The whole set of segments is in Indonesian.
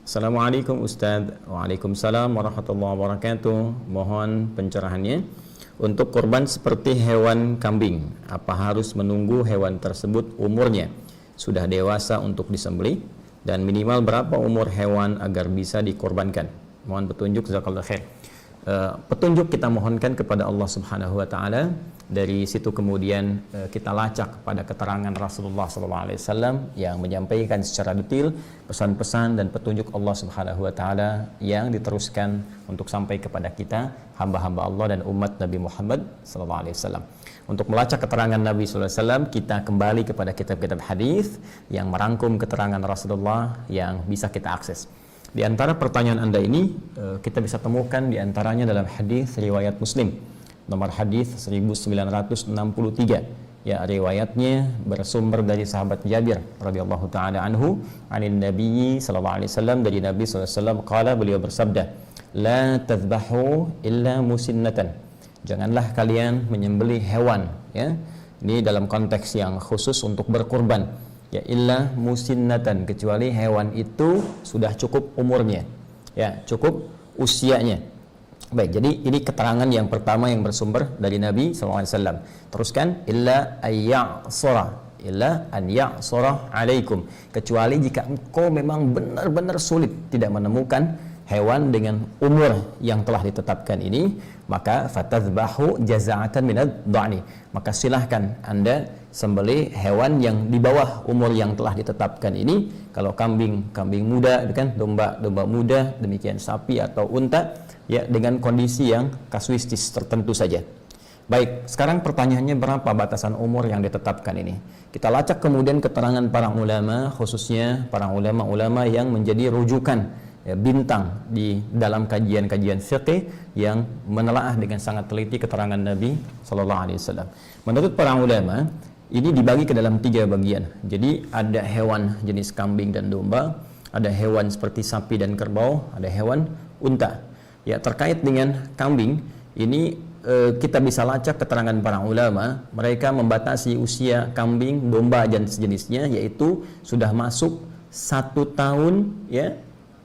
Assalamualaikum Ustadz. Waalaikumsalam warahmatullahi wabarakatuh. Mohon pencerahannya. Untuk korban seperti hewan kambing, apa harus menunggu hewan tersebut umurnya sudah dewasa untuk disembelih? Dan minimal berapa umur hewan agar bisa dikorbankan? Mohon petunjuk, jazakallahu khair. Petunjuk kita mohonkan kepada Allah Subhanahu wa taala. Dari situ kemudian kita lacak pada keterangan Rasulullah SAW yang menyampaikan secara detail pesan-pesan dan petunjuk Allah Subhanahu wa taala yang diteruskan untuk sampai kepada kita hamba-hamba Allah dan umat Nabi Muhammad SAW. Untuk melacak keterangan Nabi SAW, kita kembali kepada kitab-kitab hadis yang merangkum keterangan Rasulullah yang bisa kita akses. Di antara pertanyaan Anda ini kita bisa temukan di antaranya dalam hadis riwayat Muslim nomor hadis 1963. Ya, riwayatnya bersumber dari sahabat Jabir radhiyallahu taala anhu, anin Nabi sallallahu alaihi wasallam, dari Nabi sallallahu alaihi wasallam qala, beliau bersabda, la tadhbahu illa musinnatan. Janganlah kalian menyembelih hewan, ya. Ini dalam konteks yang khusus untuk berkurban. Ya, illa musinnatan, kecuali hewan itu sudah cukup umurnya. Ya, cukup usianya. Baik, jadi ini keterangan yang pertama yang bersumber dari Nabi SAW. Teruskan, illa an ya'sura alaikum, kecuali jika engkau memang benar-benar sulit tidak menemukan hewan dengan umur yang telah ditetapkan ini, maka fatadhbahu jaza'atan minad dha'ni, maka silahkan Anda sembelih hewan yang di bawah umur yang telah ditetapkan ini. Kalau kambing muda, kan, domba muda, demikian sapi atau unta, ya, dengan kondisi yang kasuistis tertentu saja. Baik, sekarang pertanyaannya, berapa batasan umur yang ditetapkan ini? Kita lacak kemudian keterangan para ulama, khususnya para ulama-ulama yang menjadi rujukan, ya, bintang di dalam kajian-kajian fiqih yang menelaah dengan sangat teliti keterangan Nabi sallallahu alaihi wasallam. Menurut para ulama, ini dibagi ke dalam 3 bagian. Jadi ada hewan jenis kambing dan domba, ada hewan seperti sapi dan kerbau, ada hewan unta. Ya, terkait dengan kambing ini kita bisa lacak keterangan para ulama. Mereka membatasi usia kambing, domba dan sejenisnya, yaitu sudah masuk 1 tahun, ya,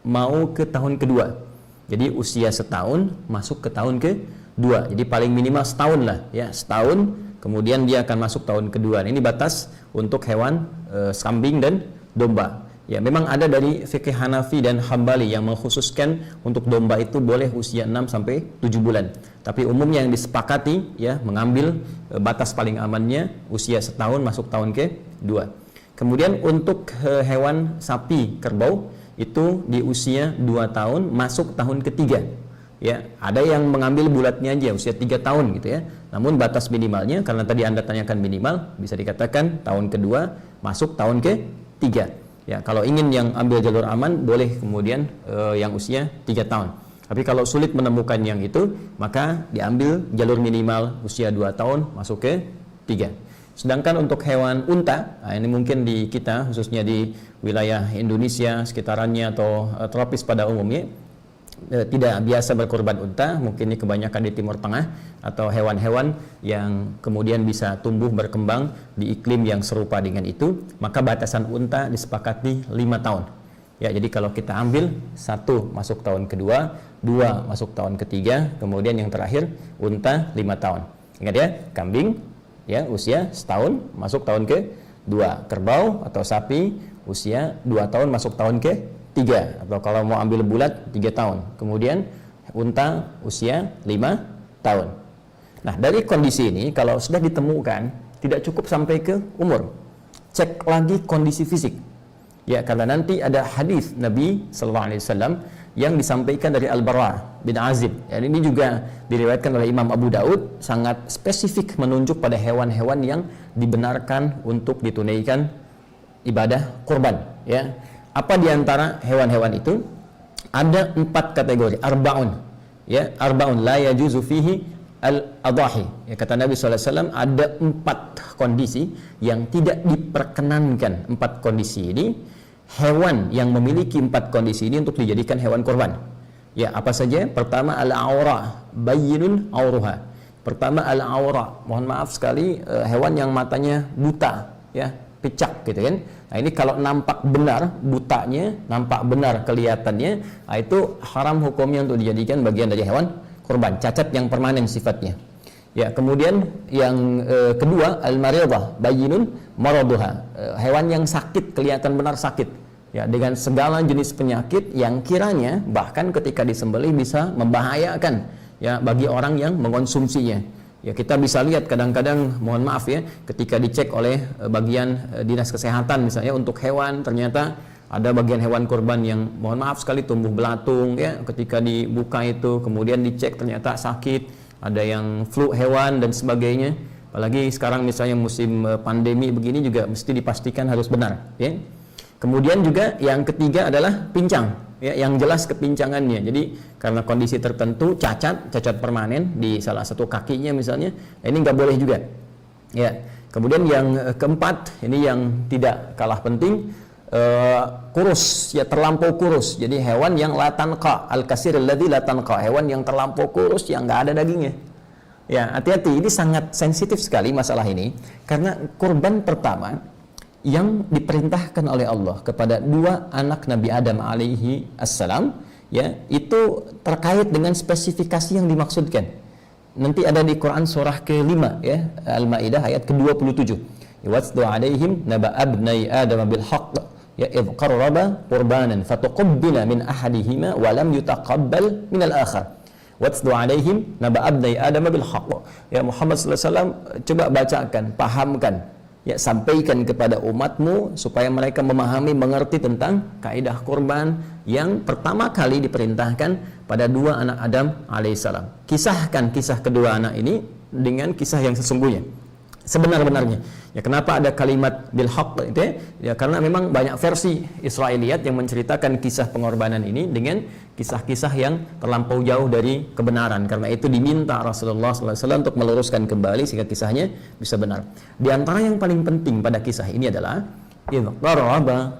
mau ke tahun kedua. Jadi usia setahun masuk ke tahun kedua. Jadi paling minimal setahun lah, ya, setahun, kemudian dia akan masuk tahun kedua. Ini batas untuk hewan kambing dan domba. Ya, memang ada dari fikih Hanafi dan Hambali yang mengkhususkan untuk domba itu boleh usia 6 sampai 7 bulan. Tapi umumnya yang disepakati, ya, mengambil batas paling amannya usia setahun masuk tahun kedua. Kemudian untuk hewan sapi kerbau itu di usia 2 tahun masuk tahun ketiga. Ya, ada yang mengambil bulatnya aja usia 3 tahun gitu, ya. Namun batas minimalnya, karena tadi Anda tanyakan minimal, bisa dikatakan tahun kedua masuk tahun ketiga. Ya, kalau ingin yang ambil jalur aman, boleh kemudian yang usia 3 tahun. Tapi kalau sulit menemukan yang itu, maka diambil jalur minimal usia 2 tahun masuk ke 3. Sedangkan untuk hewan unta, nah ini mungkin di kita, khususnya di wilayah Indonesia sekitarannya atau tropis pada umumnya, tidak biasa berkorban unta. Mungkin ini kebanyakan di Timur Tengah, atau hewan-hewan yang kemudian bisa tumbuh berkembang di iklim yang serupa dengan itu, maka batasan unta disepakati 5 tahun. Ya, jadi kalau kita ambil 1 masuk tahun kedua, 2 masuk tahun ketiga, kemudian yang terakhir unta 5 tahun. Ingat ya, kambing, ya, usia setahun masuk tahun kedua, kerbau atau sapi usia 2 tahun masuk tahun ketiga, atau kalau mau ambil bulat 3 tahun, kemudian unta usia 5 tahun. Nah, dari kondisi ini kalau sudah ditemukan tidak cukup sampai ke umur, cek lagi kondisi fisik. Ya, karena nanti ada hadis Nabi sallallahu alaihi wasallam yang disampaikan dari Al-Bara bin Azib. Ya, ini juga diriwayatkan oleh Imam Abu Daud, sangat spesifik menunjuk pada hewan-hewan yang dibenarkan untuk ditunaikan ibadah kurban. Ya, apa diantara hewan-hewan itu? Ada 4 kategori, arbaun. Ya, arbaun la yajuzu fihi al-adahi. Ya, kata Nabi SAW, ada 4 kondisi yang tidak diperkenankan. 4 kondisi ini, hewan yang memiliki 4 kondisi ini untuk dijadikan hewan kurban. Ya, apa saja? Pertama, al-aura, bayyinun auruha. Pertama, al-aura, mohon maaf sekali, hewan yang matanya buta, ya, picak gitu kan, Nah, ini kalau nampak benar butanya, nampak benar kelihatannya, nah itu haram hukumnya untuk dijadikan bagian dari hewan kurban, cacat yang permanen sifatnya. Ya, kemudian yang kedua, al-maridah bayyinun maraduha, hewan yang sakit, kelihatan benar sakit. Ya, dengan segala jenis penyakit yang kiranya bahkan ketika disembelih bisa membahayakan ya bagi orang yang mengonsumsinya. Ya, kita bisa lihat kadang-kadang, mohon maaf ya, ketika dicek oleh bagian dinas kesehatan misalnya untuk hewan, ternyata ada bagian hewan kurban yang mohon maaf sekali tumbuh belatung ya, ketika dibuka itu kemudian dicek ternyata sakit, ada yang flu hewan dan sebagainya. Apalagi sekarang misalnya musim pandemi begini juga mesti dipastikan harus benar ya. Kemudian juga yang ketiga adalah pincang ya, yang jelas kepincangannya. Jadi karena kondisi tertentu cacat permanen di salah satu kakinya misalnya, ini nggak boleh juga. Ya. Kemudian yang keempat, ini yang tidak kalah penting, kurus ya, terlampau kurus. Jadi hewan yang la tanqa, al-kasir alladzi la tanqa, hewan yang terlampau kurus yang nggak ada dagingnya. Ya, hati-hati, ini sangat sensitif sekali masalah ini karena kurban pertama yang diperintahkan oleh Allah kepada dua anak Nabi Adam alaihi assalam ya, itu terkait dengan spesifikasi yang dimaksudkan. Nanti ada di Quran surah ke-5 ya, Al-Maidah ayat ke-27. Watsdu alaihim naba abnai Adam bil haqq ya idh qarraba qurbanan fatuqabbala min ahadihima wa lam yutaqabbal min al-akhar. Watsdu alaihim naba abnai Adam bil haqq. Ya Muhammad sallallahu alaihi wasallam, coba bacakan, pahamkan ya, sampaikan kepada umatmu supaya mereka memahami, mengerti tentang kaidah kurban yang pertama kali diperintahkan pada dua anak Adam alaihissalam. Kisahkan kisah kedua anak ini dengan kisah yang sesungguhnya, sebenar-benarnya. Ya, kenapa ada kalimat bil haqq itu ya? Karena memang banyak versi Israiliyat yang menceritakan kisah pengorbanan ini dengan kisah-kisah yang terlampau jauh dari kebenaran. Karena itu diminta Rasulullah SAW untuk meluruskan kembali sehingga kisahnya bisa benar. Di antara yang paling penting pada kisah ini adalah idh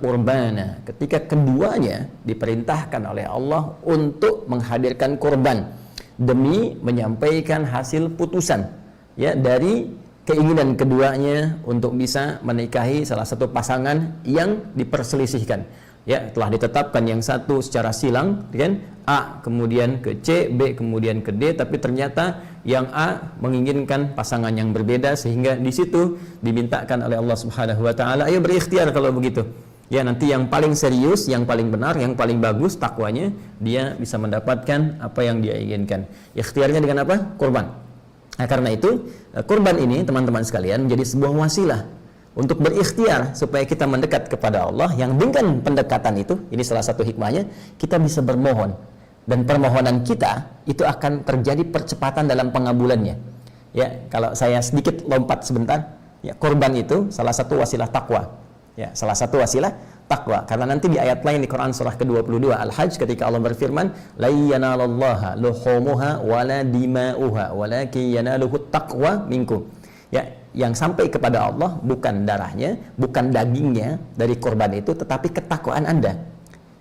qurbana, ketika keduanya diperintahkan oleh Allah untuk menghadirkan kurban demi menyampaikan hasil putusan ya dari keinginan keduanya untuk bisa menikahi salah satu pasangan yang diperselisihkan. Ya, telah ditetapkan yang satu secara silang, kan? A kemudian ke C, B kemudian ke D, tapi ternyata yang A menginginkan pasangan yang berbeda sehingga di situ dimintakan oleh Allah Subhanahu wa taala, ayo berikhtiar kalau begitu. Ya, nanti yang paling serius, yang paling benar, yang paling bagus takwanya, dia bisa mendapatkan apa yang dia inginkan. Ikhtiarnya dengan apa? Kurban. Nah, karena itu kurban ini teman-teman sekalian menjadi sebuah wasilah untuk berikhtiar supaya kita mendekat kepada Allah, yang dengan pendekatan itu, ini salah satu hikmahnya, kita bisa bermohon dan permohonan kita itu akan terjadi percepatan dalam pengabulannya. Ya, kalau saya sedikit lompat sebentar, ya, kurban itu salah satu wasilah takwa. Ya, salah satu wasilah takwa. Karena nanti di ayat lain di Quran surah ke-22 Al-Hajj ketika Allah berfirman, la yanalallaha luhumuha wala dima'uha walakin yanaluhu taqwa minkum. Ya, yang sampai kepada Allah bukan darahnya, bukan dagingnya dari kurban itu, tetapi ketakwaan Anda.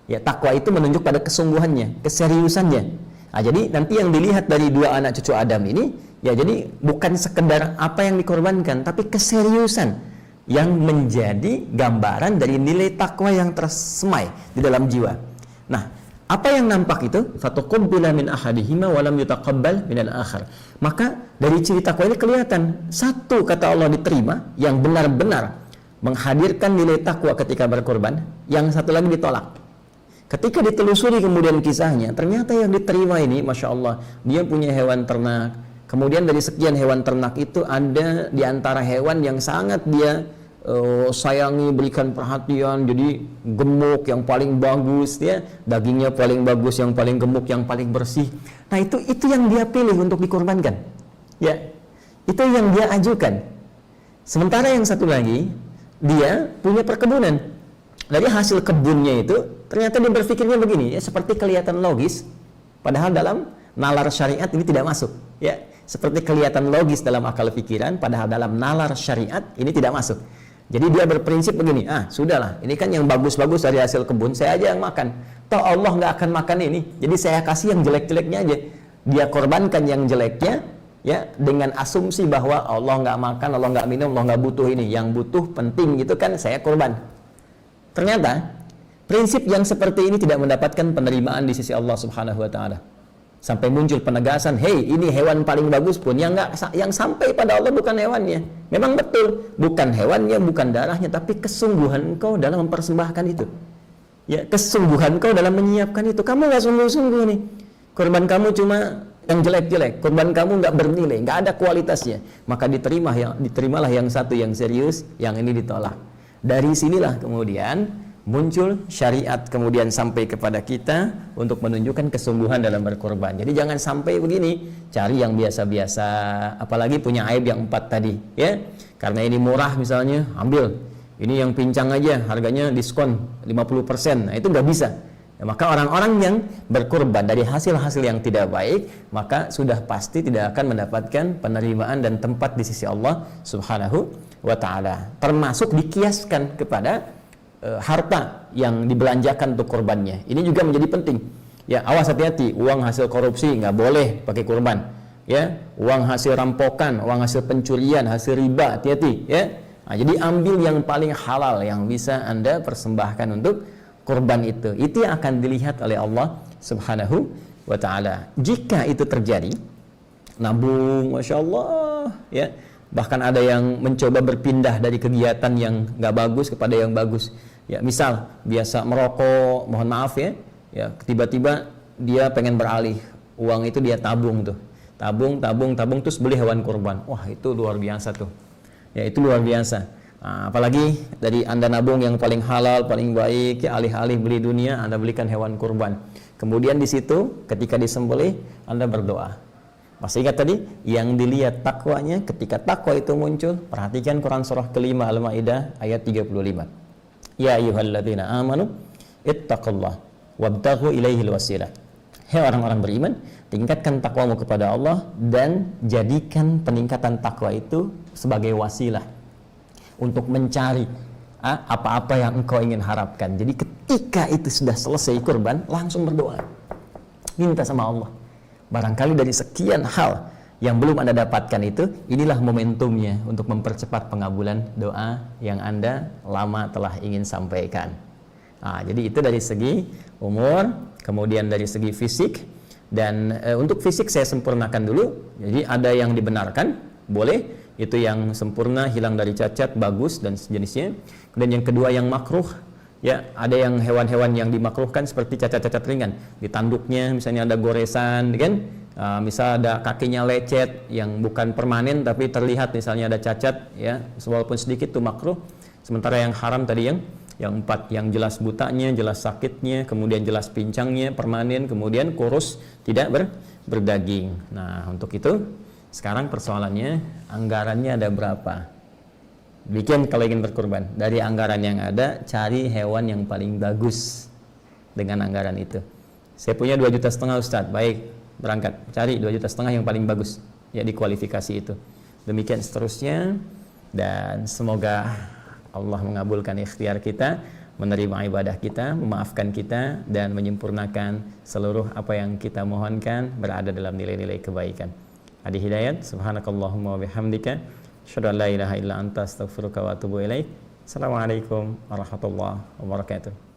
Ya, takwa itu menunjuk pada kesungguhannya, keseriusannya. Nah, jadi nanti yang dilihat dari dua anak cucu Adam ini, ya jadi bukan sekedar apa yang dikorbankan, tapi keseriusan yang menjadi gambaran dari nilai takwa yang tersemai di dalam jiwa. Nah, apa yang nampak itu? Fatuqabbala min ahadihima wa lam yutaqabbal min al-akhar. Maka dari ciri takwa ini kelihatan, satu kata Allah diterima, yang benar-benar menghadirkan nilai takwa ketika berkorban, yang satu lagi ditolak. Ketika ditelusuri kemudian kisahnya, ternyata yang diterima ini, Masya Allah, dia punya hewan ternak. Kemudian dari sekian hewan ternak itu ada di antara hewan yang sangat dia sayangi, berikan perhatian, jadi gemuk yang paling bagus ya, dagingnya paling bagus, yang paling gemuk, yang paling bersih. Nah, itu yang dia pilih untuk dikorbankan. Ya, itu yang dia ajukan. Sementara yang satu lagi, dia punya perkebunan. Dari hasil kebunnya itu, ternyata dia berpikirnya begini, ya, seperti kelihatan logis, padahal dalam nalar syariat ini tidak masuk. Ya, seperti kelihatan logis dalam akal pikiran, padahal dalam nalar syariat ini tidak masuk. Jadi dia berprinsip begini, sudahlah, ini kan yang bagus-bagus dari hasil kebun, saya aja yang makan. Toh Allah nggak akan makan ini, jadi saya kasih yang jelek-jeleknya aja. Dia korbankan yang jeleknya, ya, dengan asumsi bahwa Allah nggak makan, Allah nggak minum, Allah nggak butuh ini. Yang butuh penting gitu kan, saya korban. Ternyata prinsip yang seperti ini tidak mendapatkan penerimaan di sisi Allah Subhanahu wa taala. Sampai muncul penegasan, "Hei, ini hewan paling bagus pun yang sampai pada Allah bukan hewannya." Memang betul, bukan hewannya, bukan darahnya, tapi kesungguhan engkau dalam mempersembahkan itu. Ya, kesungguhan engkau dalam menyiapkan itu. Kamu nggak sungguh-sungguh nih. Korban kamu cuma yang jelek-jelek, korban kamu nggak bernilai, nggak ada kualitasnya. Maka diterimalah yang satu yang serius, yang ini ditolak. Dari sinilah kemudian muncul syariat kemudian sampai kepada kita untuk menunjukkan kesungguhan dalam berkorban. Jadi jangan sampai begini, cari yang biasa-biasa, apalagi punya aib yang 4 tadi, ya. Karena ini murah misalnya, ambil. Ini yang pincang aja, harganya diskon 50%. Nah, itu nggak bisa. Ya, maka orang-orang yang berkorban dari hasil-hasil yang tidak baik, maka sudah pasti tidak akan mendapatkan penerimaan dan tempat di sisi Allah Subhanahu wa taala. Termasuk dikiaskan kepada harta yang dibelanjakan untuk korbannya. Ini juga menjadi penting. Ya, awas, hati-hati, uang hasil korupsi nggak boleh pakai kurban. Ya, uang hasil rampokan, uang hasil pencurian, hasil riba, hati-hati. Ya, nah, jadi ambil yang paling halal yang bisa Anda persembahkan untuk kurban itu. Itu yang akan dilihat oleh Allah Subhanahu wa taala. Jika itu terjadi, nabung, masya Allah, ya. Bahkan ada yang mencoba berpindah dari kegiatan yang nggak bagus kepada yang bagus. Ya, misal biasa merokok, mohon maaf ya, tiba-tiba dia pengen beralih, uang itu dia tabung tuh, tabung, terus beli hewan kurban. Wah, itu luar biasa tuh. Ya, itu luar biasa. Nah, apalagi dari Anda nabung yang paling halal, paling baik, ya, alih-alih beli dunia, Anda belikan hewan kurban. Kemudian di situ, ketika disembelih, Anda berdoa. Masih ingat tadi? Yang dilihat takwanya. Ketika takwa itu muncul, perhatikan Quran surah kelima Al-Maidah ayat 35. Ya ayyuhalladzina amanu ittaqullah wabtaghu ilaihil wasilah. Hei orang-orang beriman, tingkatkan takwamu kepada Allah dan jadikan peningkatan takwa itu sebagai wasilah untuk mencari apa-apa yang engkau ingin harapkan. Jadi ketika itu sudah selesai kurban, langsung berdoa. Minta sama Allah. Barangkali dari sekian hal yang belum Anda dapatkan itu, inilah momentumnya untuk mempercepat pengabulan doa yang Anda lama telah ingin sampaikan. Nah, jadi itu dari segi umur, kemudian dari segi fisik. Dan untuk fisik saya sempurnakan dulu. Jadi ada yang dibenarkan, boleh. Itu yang sempurna, hilang dari cacat, bagus dan sejenisnya. Kemudian yang kedua yang makruh, ya, ada yang hewan-hewan yang dimakruhkan seperti cacat-cacat ringan. Di tanduknya misalnya ada goresan, kan? Misal ada kakinya lecet yang bukan permanen tapi terlihat misalnya ada cacat, ya, walaupun sedikit itu makruh. Sementara yang haram tadi yang 4, yang jelas butanya, jelas sakitnya, kemudian jelas pincangnya, permanen, kemudian kurus, tidak berdaging. Nah, untuk itu sekarang persoalannya, anggarannya ada berapa? Bikin kalau ingin berkurban, dari anggaran yang ada, cari hewan yang paling bagus dengan anggaran itu. Saya punya 2,5 juta Ustaz, baik, berangkat, cari 2,5 juta yang paling bagus, ya, di kualifikasi itu. Demikian seterusnya, dan semoga Allah mengabulkan ikhtiar kita, menerima ibadah kita, memaafkan kita, dan menyempurnakan seluruh apa yang kita mohonkan berada dalam nilai-nilai kebaikan. Adi Hidayat, subhanakallahumma wa bihamdika, asyhadu an la ilaha illa anta astaghfiruka wa atubu ilaik. Assalamualaikum warahmatullahi wabarakatuh.